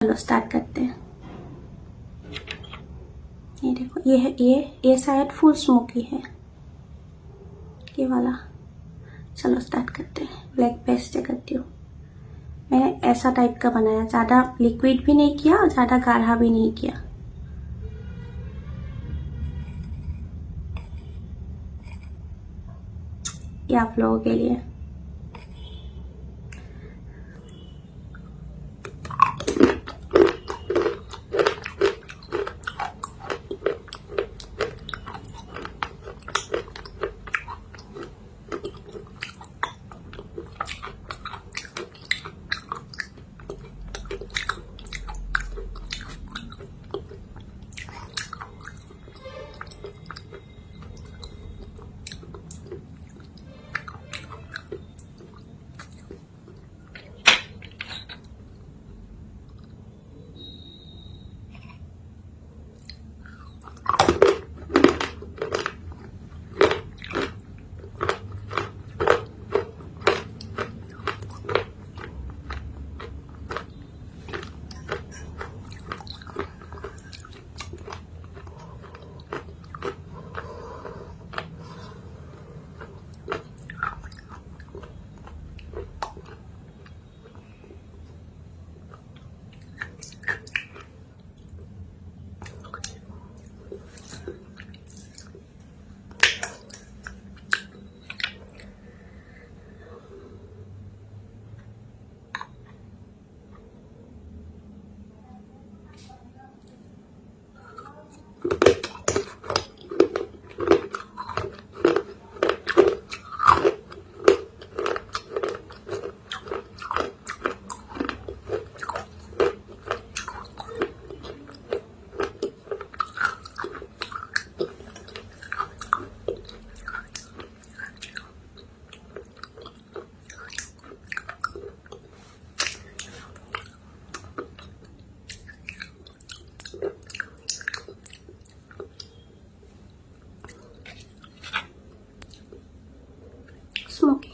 चलो स्टार्ट करते हैं। ये देखो, ये है, ये शायद फुल स्मोकी है, ये वाला। चलो स्टार्ट करते हैं। ब्लैक पेस्ट से करती हूँ। मैंने ऐसा टाइप का बनाया, ज़्यादा लिक्विड भी नहीं किया और ज़्यादा गाढ़ा भी नहीं किया। ये आप लोगों के लिए। स्मोकी।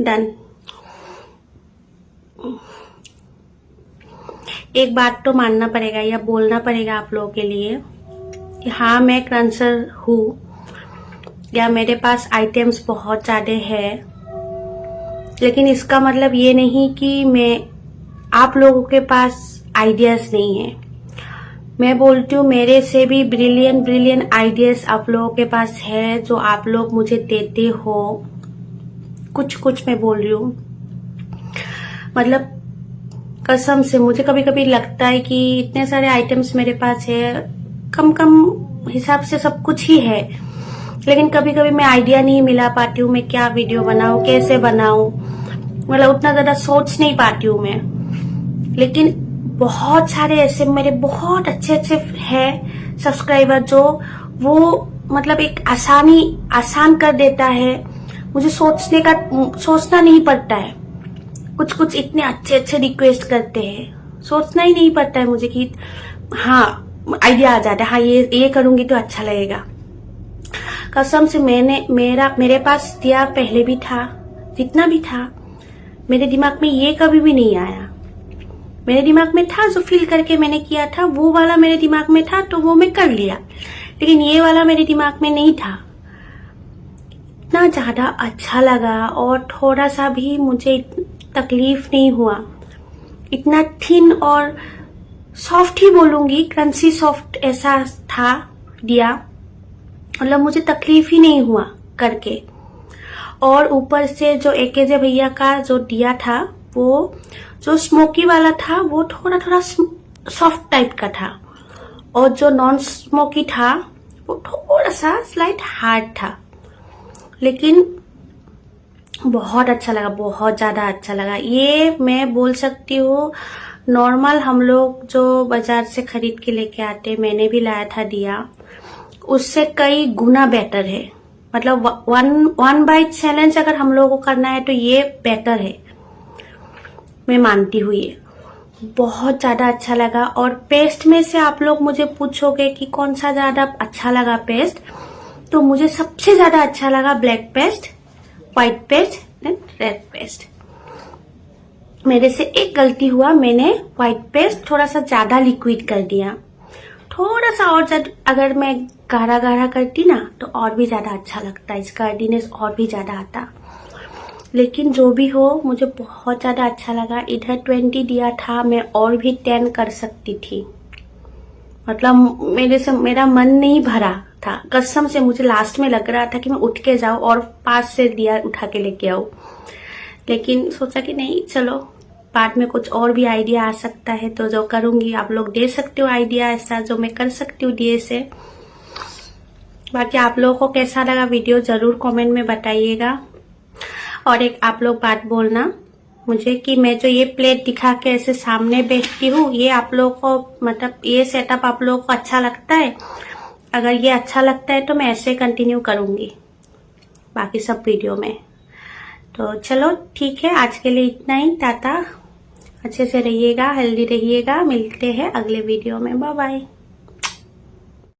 Done. एक बात तो मानना पड़ेगा या बोलना पड़ेगा आप लोगों के लिए कि हाँ, मैं क्रंचर हूँ या मेरे पास आइटम्स बहुत ज़्यादा है, लेकिन इसका मतलब ये नहीं कि मैं आप लोगों के पास आइडियाज नहीं है। मैं बोलती हूँ मेरे से भी ब्रिलियंट आइडियाज आप लोगों के पास है, जो आप लोग मुझे देते हो। कुछ मैं बोल रही हूँ, मतलब कसम से मुझे कभी कभी लगता है कि इतने सारे आइटम्स मेरे पास है, कम हिसाब से सब कुछ ही है, लेकिन कभी कभी मैं आइडिया नहीं मिला पाती हूँ मैं क्या वीडियो बनाऊं, कैसे बनाऊं, मतलब उतना ज्यादा सोच नहीं पाती हूँ मैं। लेकिन बहुत सारे ऐसे मेरे बहुत अच्छे है सब्सक्राइबर जो वो मतलब एक आसान कर देता है, मुझे सोचना नहीं पड़ता है। कुछ इतने अच्छे रिक्वेस्ट करते हैं, सोचना ही नहीं पड़ता है मुझे कि हाँ आइडिया आ जाता है, हाँ ये करूंगी तो अच्छा लगेगा। कसम से मेरे पास दिया पहले भी था, जितना भी था मेरे दिमाग में ये कभी भी नहीं आया। मेरे दिमाग में था जो फील करके मैंने किया था, वो वाला मेरे दिमाग में था तो वो मैं कर लिया, लेकिन ये वाला मेरे दिमाग में नहीं था। इतना ज्यादा अच्छा लगा और थोड़ा सा भी मुझे तकलीफ नहीं हुआ। इतना थिन और सॉफ्ट ही बोलूंगी, क्रंची सॉफ्ट ऐसा था दिया, मतलब मुझे तकलीफ ही नहीं हुआ करके। और ऊपर से जो एकेजे भैया का जो दिया था, वो जो स्मोकी वाला था वो थोड़ा सॉफ्ट टाइप का था, और जो नॉन स्मोकी था वो थोड़ा सा स्लाइट हार्ड था, लेकिन बहुत अच्छा लगा, बहुत ज्यादा अच्छा लगा। ये मैं बोल सकती हूँ नॉर्मल हम लोग जो बाजार से खरीद के लेके आते, मैंने भी लाया था दिया, उससे कई गुना बेटर है। मतलब वन बाइट चैलेंज अगर हम लोगों को करना है तो ये बेटर है, मैं मानती हूँ। ये बहुत ज्यादा अच्छा लगा। और पेस्ट में से आप लोग मुझे पूछोगे कि कौन सा ज्यादा अच्छा लगा पेस्ट, तो मुझे सबसे ज्यादा अच्छा लगा black paste, white paste and red paste. मेरे से एक गलती हुआ, मैंने व्हाइट पेस्ट थोड़ा सा ज्यादा लिक्विड कर दिया, थोड़ा सा और अगर मैं गाढ़ा करती ना तो और भी ज्यादा अच्छा लगता, इसका अर्डीनेस और भी ज्यादा आता। लेकिन जो भी हो मुझे बहुत ज्यादा अच्छा लगा। इधर 20 दिया था, मैं और भी 10 कर सकती थी, मतलब मेरा मन नहीं भरा था। कसम से मुझे लास्ट में लग रहा था कि मैं उठ के जाऊं और 5 से दिया उठा के लेके आऊं, लेकिन सोचा कि नहीं, चलो बाद में कुछ और भी आइडिया आ सकता है तो जो करूंगी। आप लोग दे सकते हो आइडिया ऐसा जो मैं कर सकती हूँ दिए से। बाकी आप लोगों को कैसा लगा वीडियो जरूर कमेंट में बताइएगा। और एक आप लोग बात बोलना मुझे कि मैं जो ये प्लेट दिखा के ऐसे सामने बैठती हूँ, ये आप लोगों को मतलब ये सेटअप आप लोगों को अच्छा लगता है? अगर ये अच्छा लगता है तो मैं ऐसे कंटिन्यू करूंगी बाकी सब वीडियो में। तो चलो ठीक है, आज के लिए इतना ही। टाटा, अच्छे से रहिएगा, हेल्दी रहिएगा। मिलते हैं अगले वीडियो में। Bye bye.